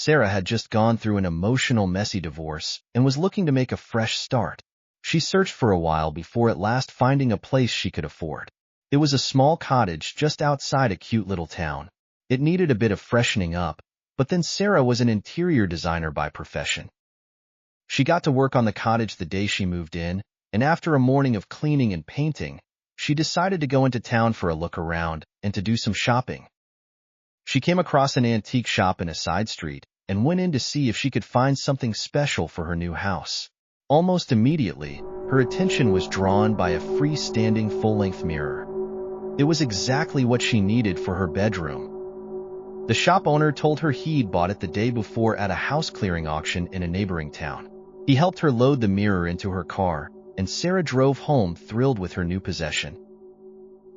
Sarah had just gone through an emotional, messy divorce and was looking to make a fresh start. She searched for a while before at last finding a place she could afford. It was a small cottage just outside a cute little town. It needed a bit of freshening up, but then Sarah was an interior designer by profession. She got to work on the cottage the day she moved in, and after a morning of cleaning and painting, she decided to go into town for a look around and to do some shopping. She came across an antique shop in a side street and went in to see if she could find something special for her new house. Almost immediately, her attention was drawn by a freestanding full-length mirror. It was exactly what she needed for her bedroom. The shop owner told her he'd bought it the day before at a house clearing auction in a neighboring town. He helped her load the mirror into her car, and Sarah drove home thrilled with her new possession.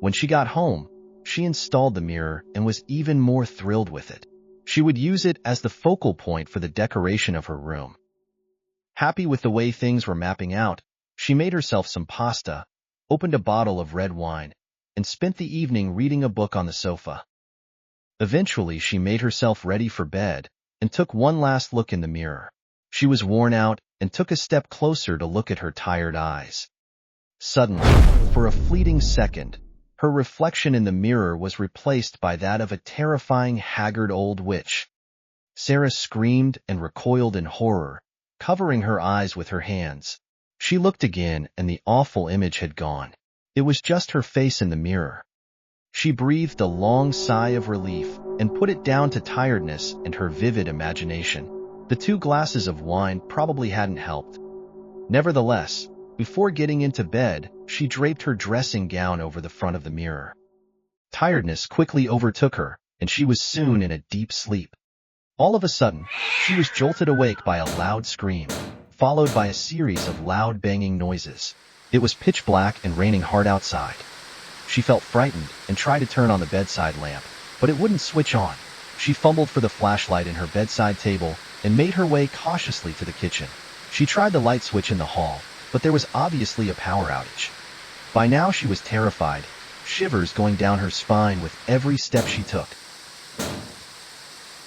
When she got home, she installed the mirror and was even more thrilled with it. She would use it as the focal point for the decoration of her room. Happy with the way things were mapping out, she made herself some pasta, opened a bottle of red wine, and spent the evening reading a book on the sofa. Eventually, she made herself ready for bed and took one last look in the mirror. She was worn out and took a step closer to look at her tired eyes. Suddenly, for a fleeting second, her reflection in the mirror was replaced by that of a terrifying, haggard old witch. Sarah screamed and recoiled in horror, covering her eyes with her hands. She looked again, and the awful image had gone. It was just her face in the mirror. She breathed a long sigh of relief and put it down to tiredness and her vivid imagination. The 2 glasses of wine probably hadn't helped. Nevertheless, before getting into bed, she draped her dressing gown over the front of the mirror. Tiredness quickly overtook her, and she was soon in a deep sleep. All of a sudden, she was jolted awake by a loud scream, followed by a series of loud banging noises. It was pitch black and raining hard outside. She felt frightened and tried to turn on the bedside lamp, but it wouldn't switch on. She fumbled for the flashlight in her bedside table and made her way cautiously to the kitchen. She tried the light switch in the hall, but there was obviously a power outage. By now she was terrified, shivers going down her spine with every step she took.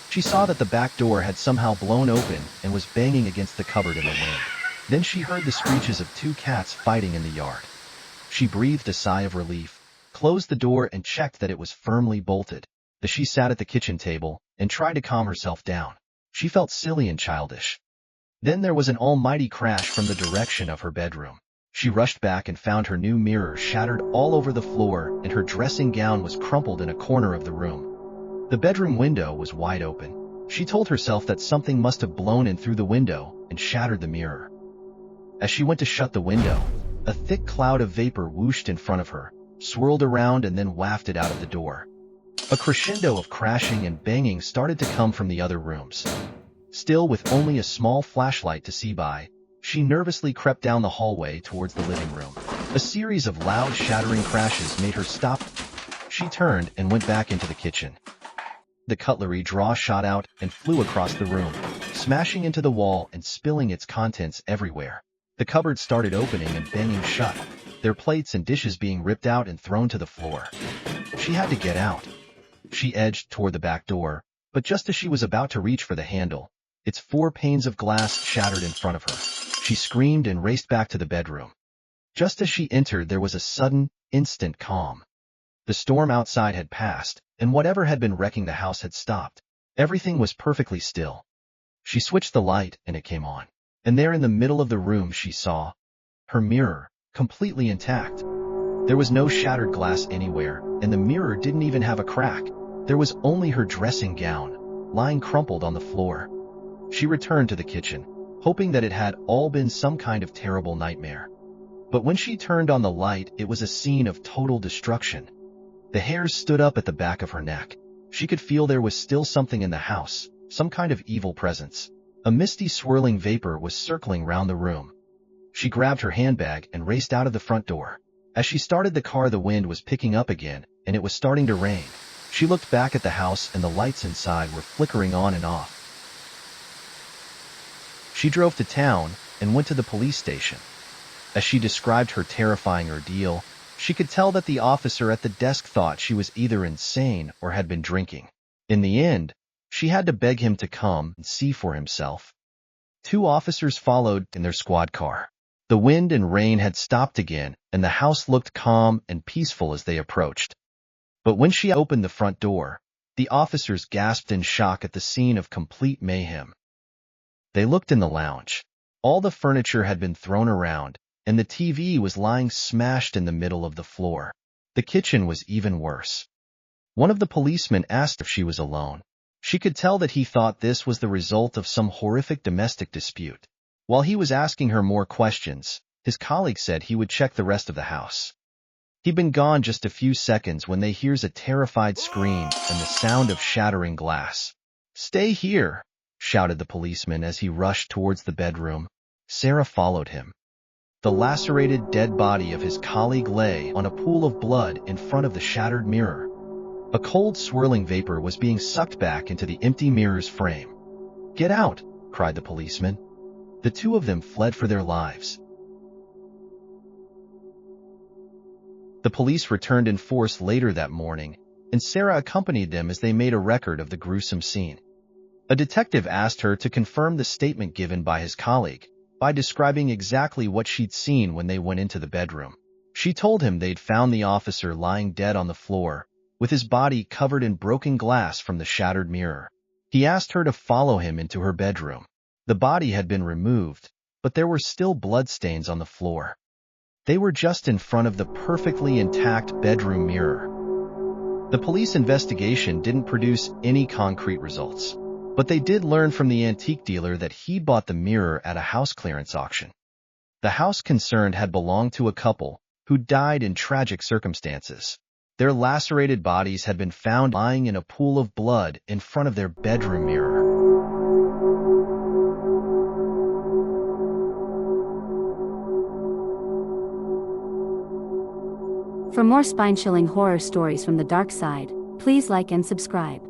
She saw that the back door had somehow blown open and was banging against the cupboard in the wind. Then she heard the screeches of 2 cats fighting in the yard. She breathed a sigh of relief, closed the door, and checked that it was firmly bolted. As she sat at the kitchen table and tried to calm herself down, she felt silly and childish. Then there was an almighty crash from the direction of her bedroom. She rushed back and found her new mirror shattered all over the floor, and her dressing gown was crumpled in a corner of the room. The bedroom window was wide open. She told herself that something must have blown in through the window and shattered the mirror. As she went to shut the window, a thick cloud of vapor whooshed in front of her, swirled around, and then wafted out of the door. A crescendo of crashing and banging started to come from the other rooms. Still, with only a small flashlight to see by, she nervously crept down the hallway towards the living room. A series of loud, shattering crashes made her stop. She turned and went back into the kitchen. The cutlery drawer shot out and flew across the room, smashing into the wall and spilling its contents everywhere. The cupboard started opening and banging shut, their plates and dishes being ripped out and thrown to the floor. She had to get out. She edged toward the back door, but just as she was about to reach for the handle, its 4 panes of glass shattered in front of her. She screamed and raced back to the bedroom. Just as she entered, there was a sudden, instant calm. The storm outside had passed, and whatever had been wrecking the house had stopped. Everything was perfectly still. She switched the light, and it came on. And there in the middle of the room she saw her mirror, completely intact. There was no shattered glass anywhere, and the mirror didn't even have a crack. There was only her dressing gown, lying crumpled on the floor. She returned to the kitchen, hoping that it had all been some kind of terrible nightmare. But when she turned on the light, it was a scene of total destruction. The hairs stood up at the back of her neck. She could feel there was still something in the house, some kind of evil presence. A misty, swirling vapor was circling round the room. She grabbed her handbag and raced out of the front door. As she started the car, the wind was picking up again, and it was starting to rain. She looked back at the house, and the lights inside were flickering on and off. She drove to town and went to the police station. As she described her terrifying ordeal, she could tell that the officer at the desk thought she was either insane or had been drinking. In the end, She had to beg him to come and see for himself. 2 officers followed in their squad car. The wind and rain had stopped again, and the house looked calm and peaceful as they approached. But when she opened the front door, the officers gasped in shock at the scene of complete mayhem. They looked in the lounge. All the furniture had been thrown around, and the TV was lying smashed in the middle of the floor. The kitchen was even worse. One of the policemen asked if she was alone. She could tell that he thought this was the result of some horrific domestic dispute. While he was asking her more questions, his colleague said he would check the rest of the house. He'd been gone just a few seconds when they hears a terrified scream and the sound of shattering glass. "Stay here," shouted the policeman as he rushed towards the bedroom. Sarah followed him. The lacerated dead body of his colleague lay on a pool of blood in front of the shattered mirror. A cold, swirling vapor was being sucked back into the empty mirror's frame. "Get out!" cried the policeman. The 2 of them fled for their lives. The police returned in force later that morning, and Sarah accompanied them as they made a record of the gruesome scene. A detective asked her to confirm the statement given by his colleague by describing exactly what she'd seen when they went into the bedroom. She told him they'd found the officer lying dead on the floor, with his body covered in broken glass from the shattered mirror. He asked her to follow him into her bedroom. The body had been removed, but there were still bloodstains on the floor. They were just in front of the perfectly intact bedroom mirror. The police investigation didn't produce any concrete results, but they did learn from the antique dealer that he bought the mirror at a house clearance auction. The house concerned had belonged to a couple who died in tragic circumstances. Their lacerated bodies had been found lying in a pool of blood in front of their bedroom mirror. For more spine-chilling horror stories from the dark side, please like and subscribe.